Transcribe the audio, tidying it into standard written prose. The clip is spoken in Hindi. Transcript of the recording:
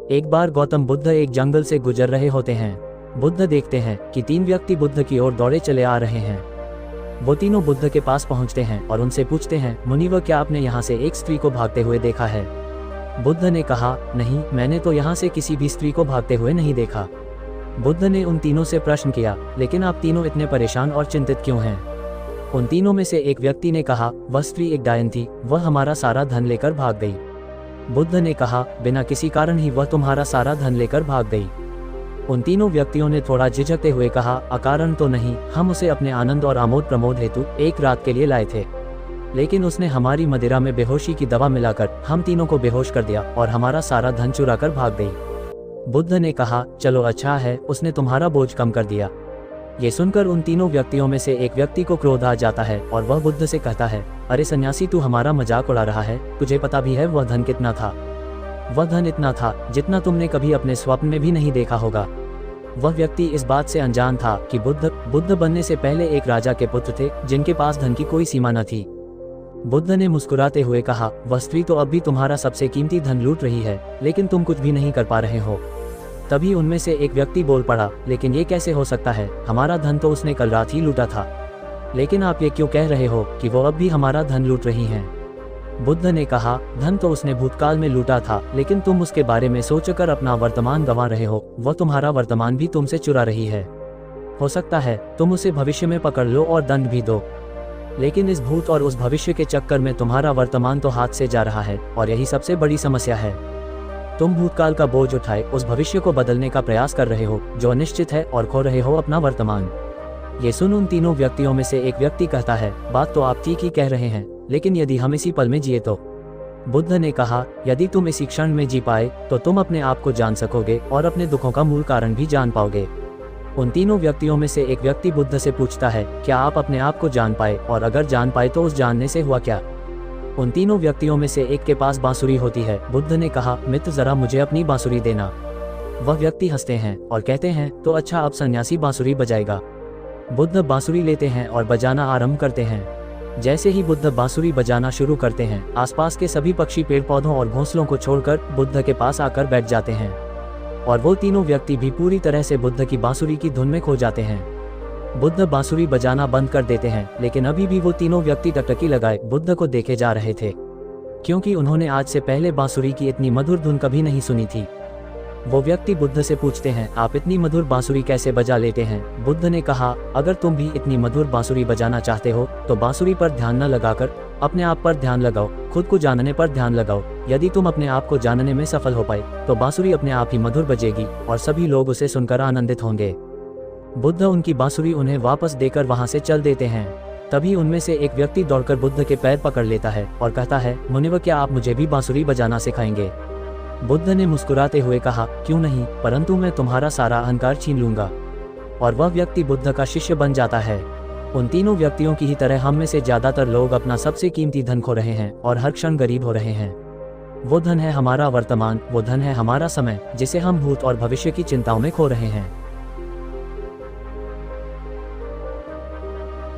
एक बार गौतम बुद्ध एक जंगल से गुजर रहे होते हैं। बुद्ध देखते हैं कि 3 व्यक्ति बुद्ध की ओर दौड़े चले आ रहे हैं। वो तीनों बुद्ध के पास पहुंचते हैं और उनसे पूछते हैं, मुनिवर, क्या आपने यहाँ से एक स्त्री को भागते हुए देखा है? बुद्ध ने कहा, नहीं, मैंने तो यहाँ से किसी भी स्त्री को भागते हुए नहीं देखा। बुद्ध ने उन तीनों से प्रश्न किया, लेकिन आप तीनों इतने परेशान और चिंतित क्यों हैं? उन तीनों में से एक व्यक्ति ने कहा, वह स्त्री एक डायन थी, वह हमारा सारा धन लेकर भाग गई। बुद्ध ने कहा, बिना किसी कारण ही वह तुम्हारा सारा धन लेकर भाग गई। उन तीनों व्यक्तियों ने थोड़ा झिझकते हुए कहा, अकारण तो नहीं, हम उसे अपने आनंद और आमोद प्रमोद हेतु एक रात के लिए लाए थे, लेकिन उसने हमारी मदिरा में बेहोशी की दवा मिलाकर हम तीनों को बेहोश कर दिया और हमारा सारा धन चुरा कर भाग गई। बुद्ध ने कहा, चलो अच्छा है, उसने तुम्हारा बोझ कम कर दिया। ये सुनकर उन तीनों व्यक्तियों में से एक व्यक्ति को क्रोध आ जाता है और वह बुद्ध से कहता है, अरे सन्यासी, तू हमारा मजाक उड़ा रहा है? तुझे पता भी है वह धन कितना था? वह धन इतना था जितना तुमने कभी अपने स्वप्न में भी नहीं देखा होगा। वह व्यक्ति इस बात से अनजान था कि बुद्ध बनने से पहले एक राजा के पुत्र थे जिनके पास धन की कोई सीमा न थी। बुद्ध ने मुस्कुराते हुए कहा, वह स्त्री तो अब भी तुम्हारा सबसे कीमती धन लूट रही है, लेकिन तुम कुछ भी नहीं कर पा रहे हो। तभी उनमें से एक व्यक्ति बोल पड़ा, लेकिन ये कैसे हो सकता है? हमारा धन तो उसने कल रात ही लूटा था। लेकिन आप ये क्यों कह रहे हो कि वो अब भी हमारा धन लूट रही हैं? बुद्ध ने कहा, धन तो उसने भूतकाल में लूटा था, लेकिन तुम उसके बारे में सोचकर अपना वर्तमान गंवा रहे हो। वह तुम्हारा वर्तमान भी तुमसे चुरा रही है। हो सकता है तुम उसे भविष्य में पकड़ लो और दंड भी दो, लेकिन इस भूत और उस भविष्य के चक्कर में तुम्हारा वर्तमान तो हाथ से जा रहा है, और यही सबसे बड़ी समस्या है। तुम भूतकाल का बोझ उठाए उस भविष्य को बदलने का प्रयास कर रहे हो जो अनिश्चित है, और खो रहे हो अपना वर्तमान। ये सुन उन तीनों व्यक्तियों में से एक व्यक्ति कहता है, बात तो आप ठीक ही कह रहे हैं, लेकिन यदि हम इसी पल में जिए तो? बुद्ध ने कहा, यदि तुम इसी क्षण में जी पाए तो तुम अपने आप को जान सकोगे और अपने दुखों का मूल कारण भी जान पाओगे। उन तीनों व्यक्तियों में से एक व्यक्ति बुद्ध से पूछता है, क्या आप अपने आप को जान पाए, और अगर जान पाए तो उस जानने से हुआ क्या? उन तीनों व्यक्तियों में से एक के पास बांसुरी होती है। बुद्ध ने कहा, मित्र, जरा मुझे अपनी बांसुरी देना। वह व्यक्ति हंसते हैं और कहते हैं, तो अच्छा, अब सन्यासी बांसुरी बजाएगा। बुद्ध बांसुरी लेते हैं और बजाना आरंभ करते हैं। जैसे ही बुद्ध बांसुरी बजाना शुरू करते हैं, आसपास के सभी पक्षी पेड़ पौधों और घोंसलों को छोड़कर बुद्ध के पास आकर बैठ जाते हैं, और वो तीनों व्यक्ति भी पूरी तरह से बुद्ध की बांसुरी की धुन में खो जाते हैं। बुद्ध बांसुरी बजाना बंद कर देते हैं, लेकिन अभी भी वो तीनों व्यक्ति टकटकी लगाए बुद्ध को देखे जा रहे थे, क्योंकि उन्होंने आज से पहले बांसुरी की इतनी मधुर धुन कभी नहीं सुनी थी। वो व्यक्ति बुद्ध से पूछते हैं, आप इतनी मधुर बांसुरी कैसे बजा लेते हैं? बुद्ध ने कहा, अगर तुम भी इतनी मधुर बांसुरी बजाना चाहते हो तो बांसुरी पर ध्यान न लगाकर अपने आप पर ध्यान लगाओ, खुद को जानने पर ध्यान लगाओ। यदि तुम अपने आप को जानने में सफल हो पाए तो बांसुरी अपने आप ही मधुर बजेगी और सभी लोग उसे सुनकर आनंदित होंगे। बुद्ध उनकी बांसुरी उन्हें वापस देकर वहां से चल देते हैं। तभी उनमें से एक व्यक्ति दौड़कर बुद्ध के पैर पकड़ लेता है और कहता है, मुनिवर, क्या आप मुझे भी बांसुरी बजाना सिखाएंगे? बुद्ध ने मुस्कुराते हुए कहा, क्यों नहीं, परंतु मैं तुम्हारा सारा अहंकार छीन लूंगा। और वह व्यक्ति बुद्ध का शिष्य बन जाता है। उन तीनों व्यक्तियों की ही तरह हम में से ज्यादातर लोग अपना सबसे कीमती धन खो रहे हैं और हर क्षण गरीब हो रहे हैं। वो धन है हमारा वर्तमान, वो धन है हमारा समय, जिसे हम भूत और भविष्य की चिंताओं में खो रहे हैं।